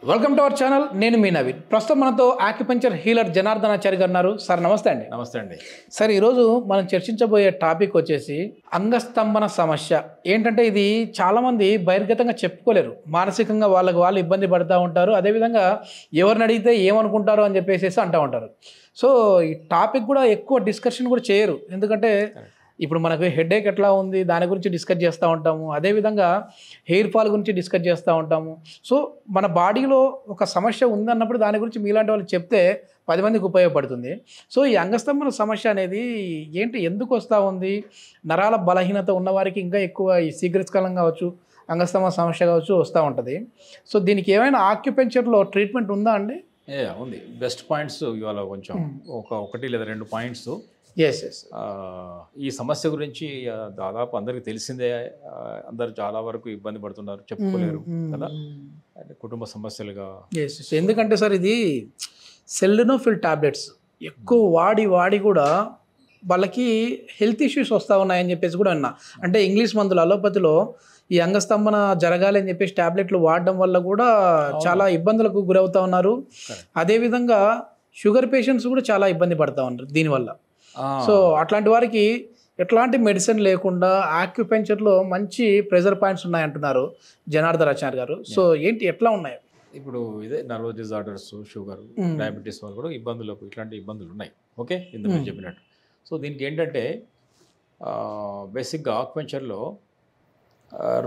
Welcome to our channel. నేను మీ నవీన్. ప్రస్తుతం మనతో ఆక్యుపంక్చర్ హీలర్ జనార్దనాచారి గారు ఉన్నారు. సార్ నమస్తే అండి. నమస్తే అండి. సార్, ఈరోజు మనం చర్చించబోయే టాపిక్ వచ్చేసి అంగస్తంభన సమస్య. ఏంటంటే ఇది చాలామంది బహిర్గతంగా చెప్పుకోలేరు. మానసికంగా వాళ్ళు ఇబ్బంది పడుతూ ఉంటారు. అదేవిధంగా ఎవరిని అడిగితే ఏమనుకుంటారో అని చెప్పేసి అంటూ ఉంటారు. సో ఈ టాపిక్ కూడా ఎక్కువ డిస్కషన్ కూడా చేయరు. ఎందుకంటే ఇప్పుడు మనకు హెడేక్ ఎట్లా ఉంది దాని గురించి డిస్కస్ చేస్తూ ఉంటాము. అదేవిధంగా హెయిర్ ఫాల్ గురించి డిస్కస్ చేస్తూ ఉంటాము. సో మన బాడీలో ఒక సమస్య ఉందన్నప్పుడు దాని గురించి మీలాంటి వాళ్ళు చెప్తే 10 మందికి ఉపయోగపడుతుంది. సో ఈ అంగస్తంభన సమస్య అనేది ఏంటి, ఎందుకు వస్తూ ఉంది? నరాల బలహీనత ఉన్నవారికి ఇంకా ఎక్కువ ఈ శీఘ్రస్ఖలనం కావచ్చు, అంగస్తంభన సమస్య కావచ్చు వస్తూ ఉంటుంది. సో దీనికి ఏమైనా ఆక్యుపెంచర్లో ట్రీట్మెంట్ ఉందా అండి? ఉంది. బెస్ట్ పాయింట్స్ ఇవాళ కొంచెం ఒకటి లేదా 2 పాయింట్స్. ఎస్. ఈ సమస్య గురించి దాదాపు అందరికి తెలిసిందే. అందరు చాలా వరకు ఇబ్బంది పడుతున్నారు, చెప్పుకోలేరు కదా, కుటుంబ సమస్యలుగా. ఎందుకంటే సార్ ఇది సెల్డినోఫిల్ టాబ్లెట్స్ ఎక్కువ వాడి కూడా వాళ్ళకి హెల్త్ ఇష్యూస్ వస్తూ ఉన్నాయని చెప్పేసి కూడా విన్నా. అంటే ఇంగ్లీష్ మందులు అలోపతిలో ఈ అంగస్తంభన జరగాలి అని చెప్పేసి టాబ్లెట్లు వాడడం వల్ల కూడా చాలా ఇబ్బందులకు గురవుతూ ఉన్నారు. అదేవిధంగా షుగర్ పేషెంట్స్ కూడా చాలా ఇబ్బంది పడుతూ ఉన్నారు దీనివల్ల. సో అట్లాంటి వారికి ఎట్లాంటి మెడిసిన్ లేకుండా ఆక్యుపెంచర్లో మంచి ప్రెజర్ పాయింట్స్ ఉన్నాయంటున్నారు జనార్దనాచారి గారు. సో ఏంటి, ఎట్లా ఉన్నాయి? ఇప్పుడు ఇదే నర్వస్ డిజార్డర్స్, షుగర్, డయాబెటీస్ వాళ్ళు కూడా ఇట్లాంటి ఇబ్బందులు ఉన్నాయి. ఓకే, ఇందుకు మీరు చెప్పినట్టు. సో దీనికి ఏంటంటే బేసిక్గా ఆక్యుపెంచర్లో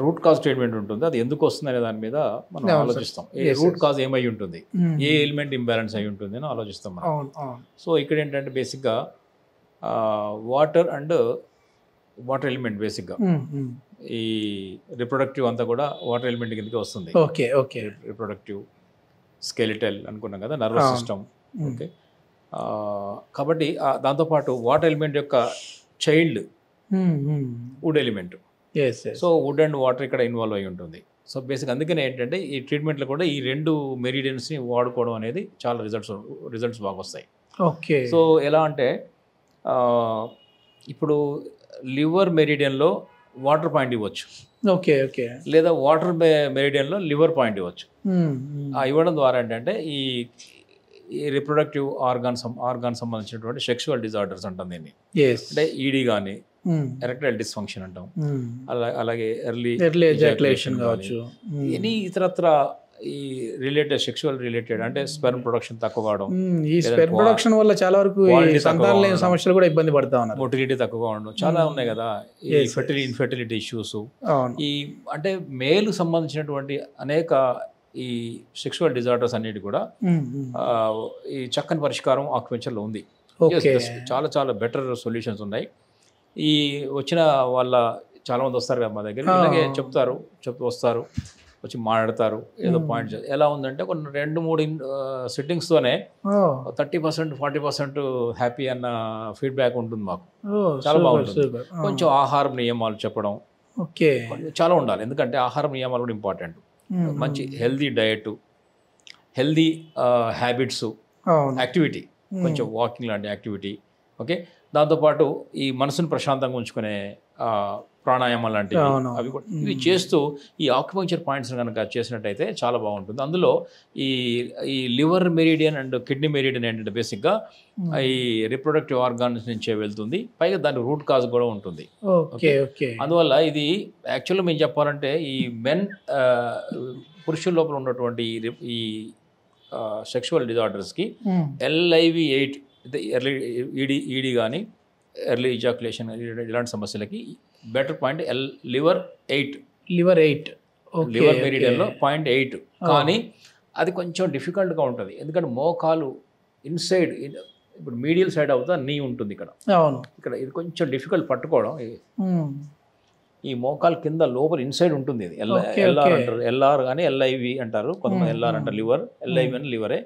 రూట్ కాజ్ ట్రీట్మెంట్ ఉంటుంది. అది ఎందుకు వస్తుంది అనే దాని మీద మనం ఆలోచిస్తాం. రూట్ కాజ్ ఏమై ఉంటుంది, ఏ ఎలిమెంట్ ఇంబ్యాలెన్స్ అయి ఉంటుంది అని ఆలోచిస్తాం మనం. సో ఇక్కడ ఏంటంటే బేసిక్గా వాటర్ ఎలిమెంట్ బేసిక్గా ఈ రిప్రొడక్టివ్ అంతా కూడా వాటర్ ఎలిమెంట్ కిందకి వస్తుంది. ఓకే. రిప్రొడక్టివ్, స్కెలిటల్ అనుకున్నాం కదా, నర్వస్ సిస్టమ్. ఓకే, కాబట్టి దాంతోపాటు వాటర్ ఎలిమెంట్ యొక్క child would element. So wood and water ఇక్కడ ఇన్వాల్వ్ అయి ఉంటుంది. సో బేసిక్ అందుకనే ఏంటంటే ఈ ట్రీట్మెంట్లో కూడా ఈ 2 మెరిడియన్స్ని వాడుకోవడం అనేది చాలా రిజల్ట్స్ బాగా వస్తాయి. ఓకే. సో ఎలా అంటే ఇప్పుడు లివర్ మెరిడియన్లో వాటర్ పాయింట్ ఇవ్వచ్చు. ఓకే. లేదా వాటర్ మెరిడియన్లో లివర్ పాయింట్ ఇవ్వచ్చు. ఇవ్వడం ద్వారా ఏంటంటే ఈ రిప్రొడక్టివ్ ఆర్గాన్ సంబంధించినటువంటి సెక్షువల్ డిజార్డర్స్ అంటాం దీన్ని. అంటే ఈడీ కానీ ఎరెక్టైల్ డిస్ఫంక్షన్ అంటాం, అలాగే ఎర్లీ ఎజాక్యులేషన్ కావచ్చు, ఎనీ ఇతరత్ర ఈ సెక్షువల్ రిలేటెడ్ అంటే స్పెర్మ్ ప్రొడక్షన్ తక్కువ కావడం, ఈ స్పెర్మ్ ప్రొడక్షన్ వల్ల చాలా వరకు సంతానం లేని సమస్యలు కూడా ఇబ్బంది పడతా ఉన్నారు. మొటిలిటీ తక్కువగా ఉండడం చాలా ఉన్నాయి కదా, ఈ ఇన్ఫెర్టిలిటీ ఇష్యూస్. ఈ అంటే మేలు సంబంధించినటువంటి అనేక ఈ సెక్షువల్ డిజార్డర్స్ అన్నిటి కూడా ఈ చక్కని పరిష్కారం ఆక్యుపెంచర్లో ఉంది. చాలా చాలా బెటర్ సొల్యూషన్స్ ఉన్నాయి. ఈ వచ్చిన వాళ్ళ చాలామంది వస్తారు కదా మా దగ్గర, ఇలాగే వస్తారు, వచ్చి మాట్లాడతారు, ఏదో పాయింట్స్. ఎలా ఉందంటే కొన్ని 2-3 సిట్టింగ్స్తోనే 30% 40% హ్యాపీ అన్న ఫీడ్బ్యాక్ ఉంటుంది మాకు. చాలా బాగుంటుంది. కొంచెం ఆహారం నియమాలు చెప్పడం చాలా ఉండాలి, ఎందుకంటే ఆహారం నియమాలు కూడా ఇంపార్టెంట్. మంచి healthy diet, healthy habits, activity, కొంచెం వాకింగ్ లాంటి యాక్టివిటీ. ఓకే, దాంతోపాటు ఈ మనసును ప్రశాంతంగా ఉంచుకునే ప్రాణాయామం లాంటివి, అవి కూడా ఇవి చేస్తూ ఈ ఆక్యుపంక్చర్ పాయింట్స్ కనుక చేసినట్టయితే చాలా బాగుంటుంది. అందులో ఈ liver meridian and kidney meridian ఏంటంటే బేసిక్గా ఈ రిప్రొడక్టివ్ ఆర్గాన్స్ నుంచే వెళ్తుంది, పైగా దాని రూట్ కాజ్ కూడా ఉంటుంది. అందువల్ల ఇది యాక్చువల్గా మేము చెప్పాలంటే ఈ పురుషుల లోపల ఉన్నటువంటి ఈ సెక్షువల్ డిజార్డర్స్కి LIV-8 ఎర్లీ ఈడీ కానీ ఎర్లీ ఇజాక్యులేషన్ ఇలాంటి సమస్యలకి బెటర్ పాయింట్ లివర్ 8 లివర్ మెరిడియన్లో 0.8. కానీ అది కొంచెం డిఫికల్ట్గా ఉంటుంది, ఎందుకంటే మోకాలు ఇన్సైడ్, ఇప్పుడు మీడియల్ సైడ్ అవుతా నీ ఉంటుంది ఇక్కడ ఇది కొంచెం డిఫికల్ట్ పట్టుకోవడం. ఈ మోకాలు కింద లోపల ఇన్సైడ్ ఉంటుంది. ఇది LR అంటారు, LR కానీ LIV అంటారు, కొంతమంది LR అంటారు లివర్, LIV అని లివరే.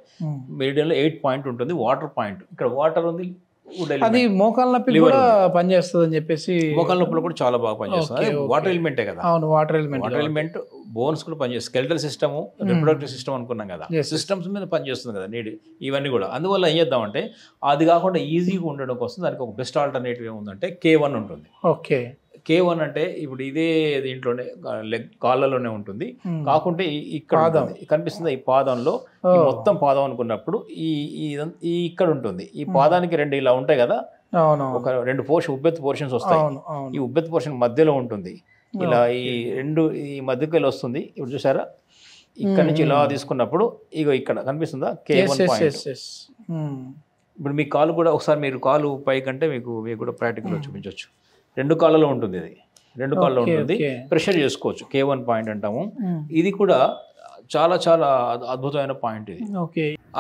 మెరిడియన్లో 8 పాయింట్ ఉంటుంది, వాటర్ పాయింట్. ఇక్కడ వాటర్ ఉంది, అది మోకాల నొప్పి కూడా పనిచేస్తుంది అని చెప్పేసి. మోకాల నొప్పులు కూడా చాలా బాగా పనిచేస్తుంది, వాటర్ ఎలిమెంటే కదా. వాటర్ ఎలిమెంట్ బోన్స్ కూడా పనిచేస్తుంది. స్కెలిటల్ సిస్టమ్, రిప్రొడక్టివ్ సిస్టమ్ అనుకున్నాం కదా, సిస్టమ్స్ మీద పనిచేస్తుంది కదా ఇవన్నీ కూడా. అందువల్ల ఏం చేద్దామంటే అది కాకుండా ఈజీగా ఉండడం కోసం దానికి ఒక బెస్ట్ ఆల్టర్నేటివ్ ఏముందంటే K1 ఉంటుంది. K1 అంటే ఇప్పుడు ఇదే దీంట్లోనే కాళ్ళలోనే ఉంటుంది, కాకుంటే ఇక్కడ ఉంటుంది. కనిపిస్తుంది ఈ పాదంలో, ఈ మొత్తం పాదం అనుకున్నప్పుడు ఈ ఇక్కడ ఉంటుంది. ఈ పాదానికి 2 ఇలా ఉంటాయి కదా, ఒక 2 ఉబ్బెత్తు పోర్షన్స్ వస్తాయి. ఈ ఉబ్బెత్తు పోర్షన్ మధ్యలో ఉంటుంది. ఇలా ఈ మధ్యకి వస్తుంది. ఇప్పుడు చూసారా, ఇక్కడ నుంచి ఇలా తీసుకున్నప్పుడు ఇగో ఇక్కడ కనిపిస్తుందా K1 పాయింట్. ఇప్పుడు మీ కాలు కూడా ఒకసారి మీరు కాలు పైకంటే మీకు కూడా ప్రాక్టికల్గా చూపించవచ్చు. 2 కాళ్ళలో ఉంటుంది, ఇది 2 కాళ్ళలో ఉంటుంది. ప్రెషర్ చేసుకోవచ్చు, K1 పాయింట్ అంటాము. ఇది కూడా చాలా చాలా అద్భుతమైన పాయింట్ ఇది.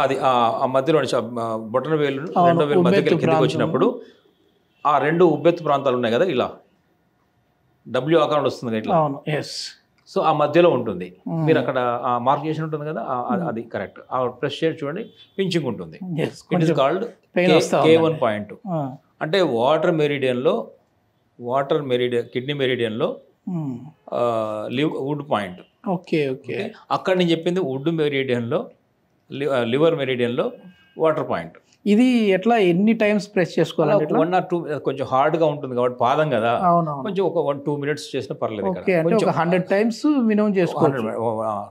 అది ఆ మధ్యలో బొటన వేలు 2వ వేలు మధ్యకి కిందకి వచ్చినప్పుడు ఆ 2 ఉబ్బెత్తు ప్రాంతాలు ఉన్నాయి కదా, ఇలా W ఆకారంలో వస్తుంది ఇట్లా. సో ఆ మధ్యలో ఉంటుంది. మీరు అక్కడ మార్క్ చేసి ఉంటుంది కదా, అది కరెక్ట్. ఆ ప్రెస్ చేసి చూడండి, పించింగ్ ఉంటుంది. It is called K1 point. అంటే కిడ్నీ మెరిడియన్లో వుడ్ పాయింట్. అక్కడ నేను చెప్పింది వుడ్ మెరిడియన్లో, లివర్ మెరిడియన్లో వాటర్ పాయింట్. ఇది ఎట్లా ఎన్ని టైమ్స్ ప్రెస్ చేసుకోవాలి? 1 or 2. కొంచెం హార్డ్గా ఉంటుంది కాబట్టి పాదం కదా, కొంచెం ఒక 1-2 minutes చేసినా పర్లేదు. 100 times మినిమం చేసుకోవాలి.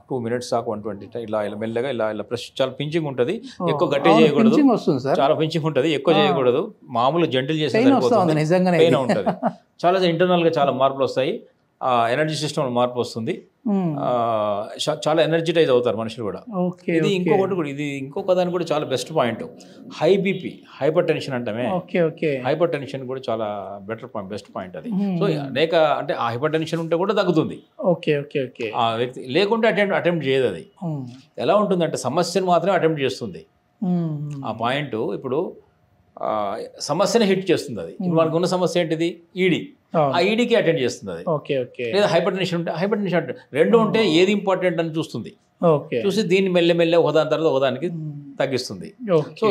2 minutes 120 ఇలా మెల్లగా ఇలా ప్రెస్. చాలా పించింగ్ ఉంటుంది, ఎక్కువ గట్టిగా చేయకూడదు. చాలా పించింగ్ ఉంటుంది, ఎక్కువ చేయకూడదు. మామూలు జంటిల్ చేస్తే పెయిన్ ఉంటుంది. చాలా ఇంటర్నల్గా చాలా మార్పులు వస్తాయి. ఎనర్జీ సిస్టమ్ మార్పు వస్తుంది. చాలా ఎనర్జిటైజ్ అవుతారు మనుషులు కూడా. ఇది ఇంకొక దానికి కూడా చాలా best point. High BP, hypertension అంటామే, హైపర్ టెన్షన్ కూడా చాలా బెస్ట్ పాయింట్ అది. సో అంటే ఆ హైపర్ టెన్షన్ ఉంటే కూడా తగ్గుతుంది ఆ వ్యక్తి, లేకుంటే అటెంప్ట్ చేయదు. అది ఎలా ఉంటుందంటే సమస్యను మాత్రమే అటెంప్ట్ చేస్తుంది. ఆ పాయింట్ ఇప్పుడు సమస్యనే హిట్ చేస్తుంది. అది మనకు ఉన్న సమస్య ఏంటిది? ఆ ఈడీకి అటెండ్ చేస్తుంది అది. లేదా హైపర్ టెన్షన్ ఉంటే అంటే 2 ఉంటే ఏది ఇంపార్టెంట్ అని చూస్తుంది. చూసి దీన్ని మెల్లమెల్ల ఒకదాని తర్వాత ఒకదానికి తగ్గిస్తుంది. సో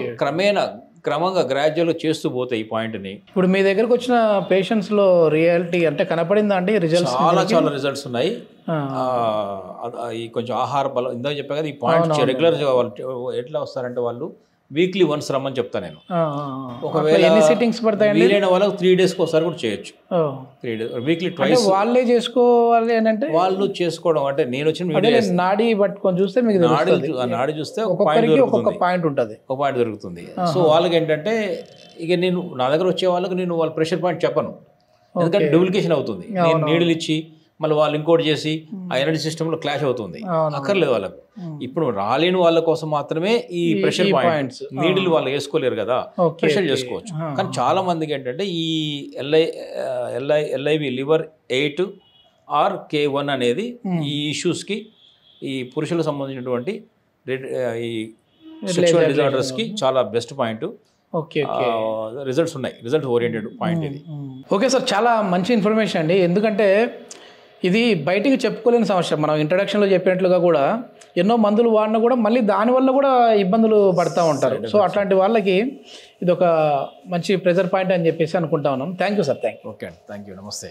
క్రమంగా గ్రాడ్యువల్గా చేస్తూ పోతే ఈ పాయింట్ని. ఇప్పుడు మీ దగ్గరకు వచ్చిన పేషెంట్స్లో రియాలిటీ అంటే కనపడిందా అండి? రిజల్ట్స్ చాలా రిజల్ట్స్ ఉన్నాయి. ఈ కొంచెం ఆహార బలం ఇందాక చెప్పా కదా, ఈ పాయింట్ రెగ్యులర్గా వాళ్ళు ఎట్లా వస్తారంటే వాళ్ళు వీక్లీ వన్స్ రమ్మని చెప్తా నేను. ఒకవేళ ఎన్ని సిట్టింగ్స్ పడతాయండి? వీలైన వాళ్ళకి 3 days ఒకసారి కూడా చేయొచ్చు. 3 days, వీక్లీ ట్వైస్. వాళ్ళే చేసుకోవాలి అంటే వాళ్ళు చేసుకోవడం అంటే నేను వచ్చిన నాడీ పట్టుకొని చూస్తే మీకు నాడి చూస్తే ఒక పాయింట్ ఉంటుంది, ఒక పాయింట్ దొరుకుతుంది. సో వాళ్ళకి ఏంటంటే ఇక నేను నా దగ్గర వచ్చే వాళ్ళకి నేను వాళ్ళ ప్రెషర్ పాయింట్ చెప్పను, ఎందుకంటే డూప్లికేషన్ అవుతుంది. నేను నీడలు ఇచ్చి మళ్ళీ వాళ్ళు ఇంకోటి చేసి ఆ ఎనర్జీ సిస్టంలో క్లాష్ అవుతుంది. అక్కర్లేదు వాళ్ళకు. ఇప్పుడు రాలేని వాళ్ళ కోసం మాత్రమే ఈ ప్రెషర్ పాయింట్స్. నీడిల్ వాళ్ళు వేసుకోలేరు కదా, ప్రెషర్ చేసుకోవచ్చు. కానీ చాలా మందికి ఏంటంటే ఈ LIV లివర్ 8 or K1 అనేది ఈ ఇష్యూస్కి, ఈ పురుషులకు సంబంధించినటువంటి ఈ సెక్షువల్ డిజార్డర్స్కి చాలా బెస్ట్ పాయింట్. రిజల్ట్స్ ఉన్నాయి, రిజల్ట్ ఓరియంటెడ్ పాయింట్ ఇది. ఓకే సార్, చాలా మంచి ఇన్ఫర్మేషన్ అండి. ఎందుకంటే ఇది బయటికి చెప్పుకోలేని సమస్య. మనం ఇంట్రడక్షన్లో చెప్పినట్లుగా కూడా ఎన్నో మందులు వాడినా కూడా మళ్ళీ దానివల్ల కూడా ఇబ్బందులు పడుతూ ఉంటారు. సో అట్లాంటి వాళ్ళకి ఇది ఒక మంచి ప్రెజర్ పాయింట్ అని చెప్పేసి అనుకుంటా ఉన్నాం. Thank you sir. Okay, thank you, నమస్తే.